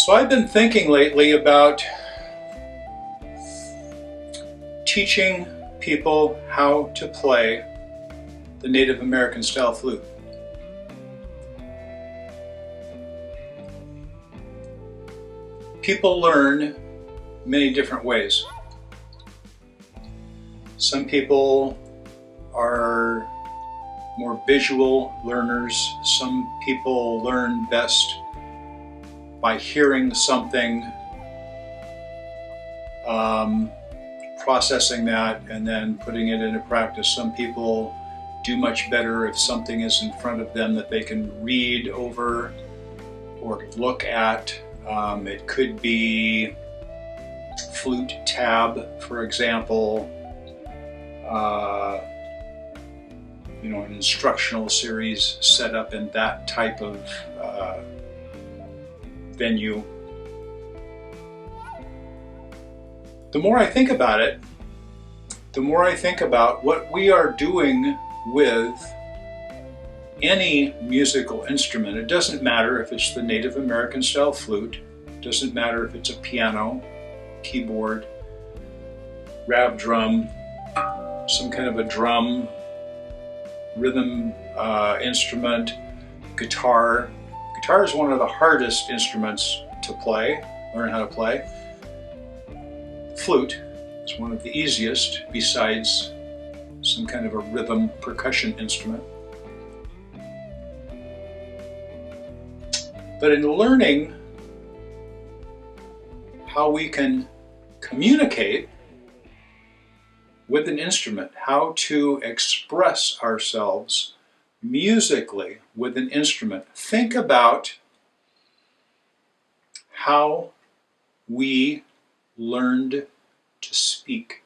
So I've been thinking lately about teaching people how to play the Native American style flute. People learn many different ways. Some people are more visual learners. Some people learn best by hearing something, processing that, and then putting it into practice. Some people do much better if something is in front of them that they can read over or look at. It could be flute tab, for example, an instructional series set up in that type of venue. The more I think about it, the more I think about what we are doing with any musical instrument. It doesn't matter if it's the Native American style flute, it doesn't matter if it's a piano, keyboard, rap drum, some kind of a drum, rhythm instrument, guitar. Guitar is one of the hardest instruments to play, learn how to play. Flute is one of the easiest, besides some kind of a rhythm percussion instrument. But in learning how we can communicate with an instrument, how to express ourselves musically with an instrument, think about how we learned to speak,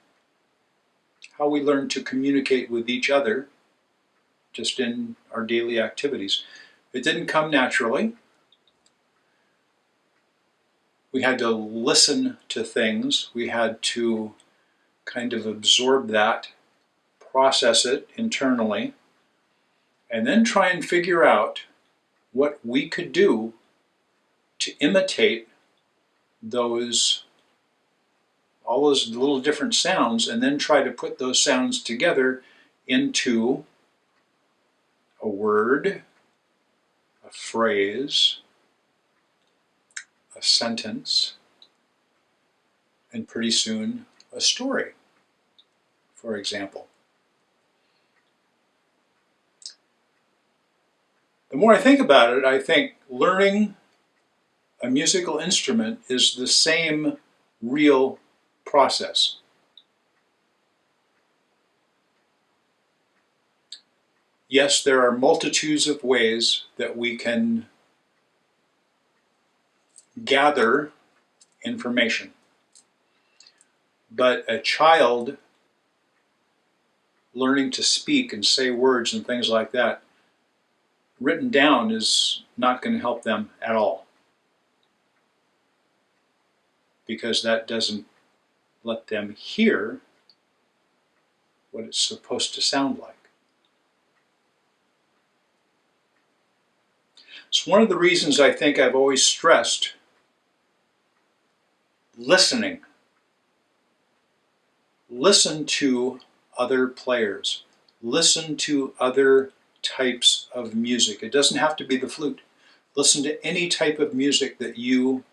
how we learned to communicate with each other just in our daily activities. It didn't come naturally. We had to listen to things. We had to kind of absorb that, process it internally, and then try and figure out what we could do to imitate all those little different sounds, and then try to put those sounds together into a word, a phrase, a sentence, and pretty soon a story, for example. The more I think about it, I think learning a musical instrument is the same real process. Yes, there are multitudes of ways that we can gather information. But a child learning to speak and say words and things like that, written down is not going to help them at all, because that doesn't let them hear what it's supposed to sound like. It's one of the reasons I think I've always stressed listening. Listen to other players. Listen to other types of music. It doesn't have to be the flute. Listen to any type of music that you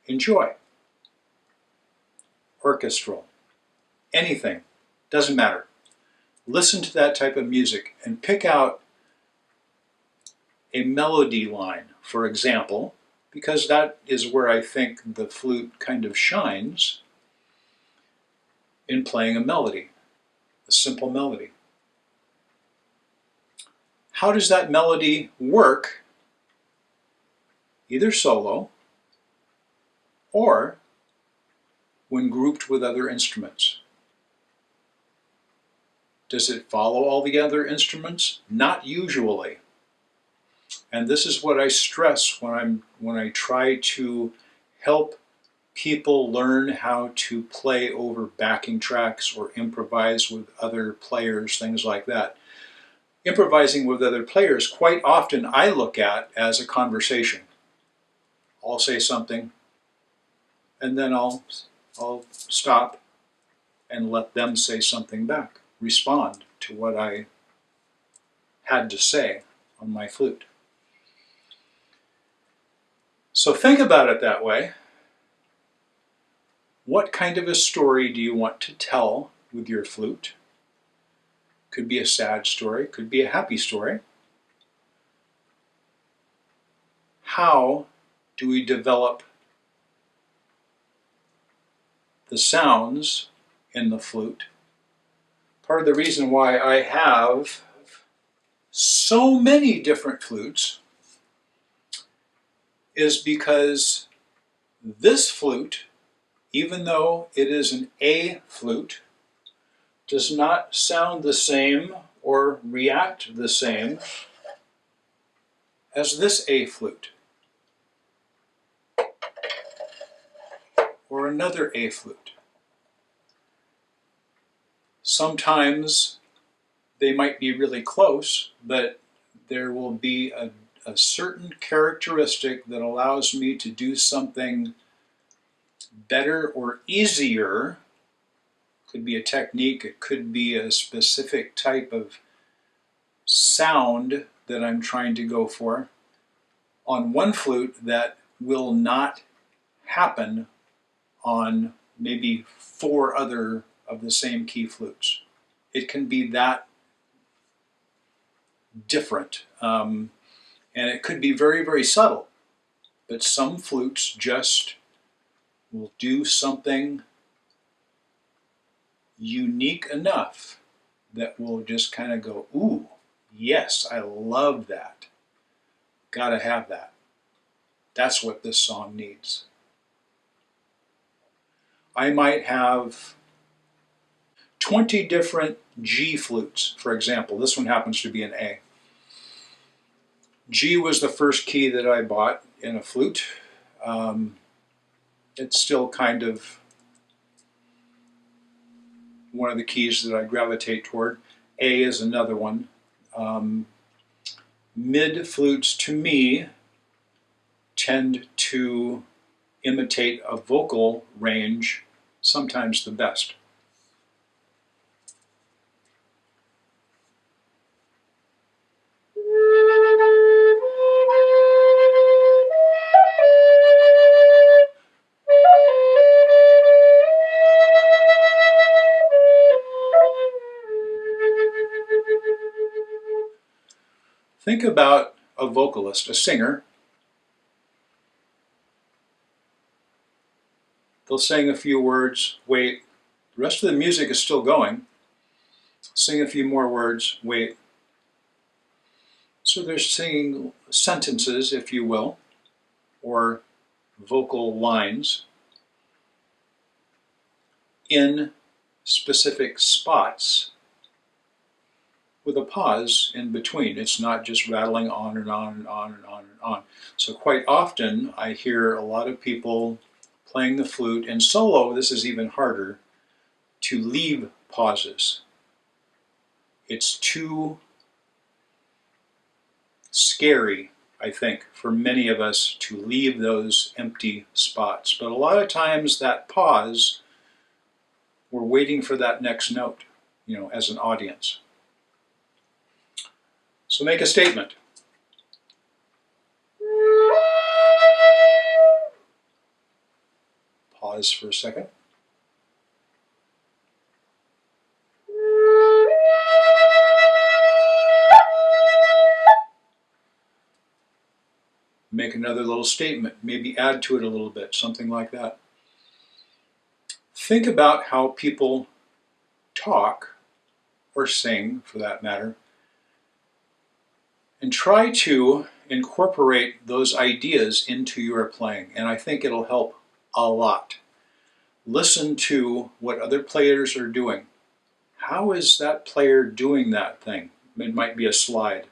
enjoy. Orchestral. Anything. Doesn't matter. Listen to that type of music and pick out a melody line, for example, because that is where I think the flute kind of shines, in playing a melody, a simple melody. How does that melody work, either solo or when grouped with other instruments? Does it follow all the other instruments? Not usually. And this is what I stress when I try to help people learn how to play over backing tracks or improvise with other players, things like that. Improvising with other players, quite often I look at as a conversation. I'll say something, and then I'll stop and let them say something back, respond to what I had to say on my flute. So think about it that way. What kind of a story do you want to tell with your flute? Could be a sad story, could be a happy story. How do we develop the sounds in the flute? Part of the reason why I have so many different flutes is because this flute, even though it is an A flute, does not sound the same or react the same as this A flute or another A flute. Sometimes they might be really close, but there will be a certain characteristic that allows me to do something better or easier. Could be a technique, it could be a specific type of sound that I'm trying to go for on one flute that will not happen on maybe 4 other of the same key flutes. It can be that different. And it could be very, very subtle. But some flutes just will do something unique enough that will just kind of go, ooh, yes, I love that. Gotta have that. That's what this song needs. I might have 20 different G flutes, for example. This one happens to be an A. G was the first key that I bought in a flute. It's still kind of one of the keys that I gravitate toward. A is another one. Mid flutes, to me, tend to imitate a vocal range sometimes the best. Think about a vocalist, a singer. They'll sing a few words, wait. The rest of the music is still going. Sing a few more words, wait. So they're singing sentences, if you will, or vocal lines in specific spots with a pause in between. It's not just rattling on and on and on and on and on. So quite often I hear a lot of people playing the flute. In solo, this is even harder, to leave pauses. It's too scary, I think, for many of us to leave those empty spots. But a lot of times that pause, we're waiting for that next note, as an audience. So make a statement. Pause for a second. Make another little statement, maybe add to it a little bit, something like that. Think about how people talk, or sing for that matter, and try to incorporate those ideas into your playing, and I think it'll help a lot. Listen to what other players are doing. How is that player doing that thing? It might be a slide.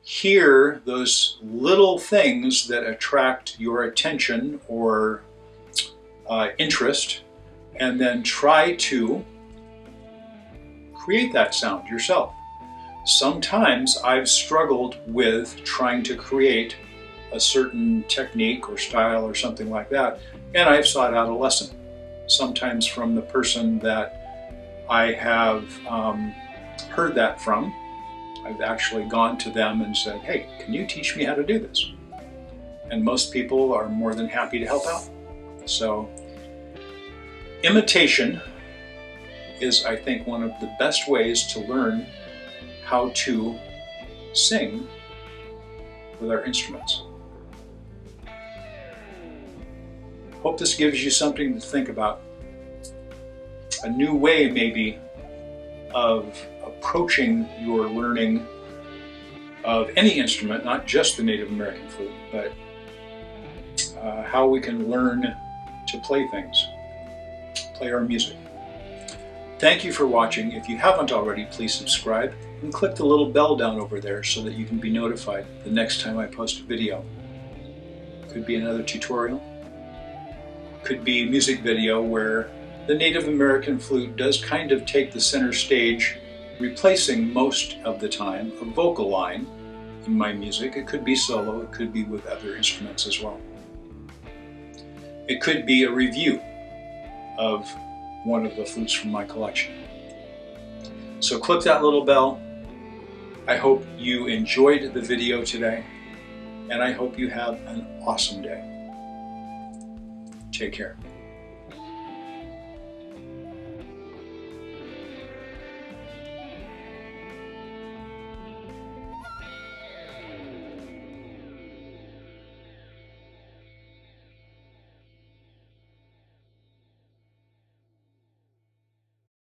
Hear those little things that attract your attention or interest, and then try to create that sound yourself. Sometimes I've struggled with trying to create a certain technique or style or something like that, and I've sought out a lesson, sometimes from the person that I have heard that from. I've actually gone to them and said, hey, can you teach me how to do this? And most people are more than happy to help out. So imitation is, I think, one of the best ways to learn how to sing with our instruments. Hope this gives you something to think about. A new way, maybe, of approaching your learning of any instrument, not just the Native American flute, but how we can learn to play things, play our music. Thank you for watching. If you haven't already, please subscribe and click the little bell down over there so that you can be notified the next time I post a video. Could be another tutorial. Could be a music video where the Native American flute does kind of take the center stage, replacing most of the time a vocal line in my music. It could be solo, it could be with other instruments as well. It could be a review of one of the flutes from my collection. So click that little bell. I hope you enjoyed the video today, and I hope you have an awesome day. Take care.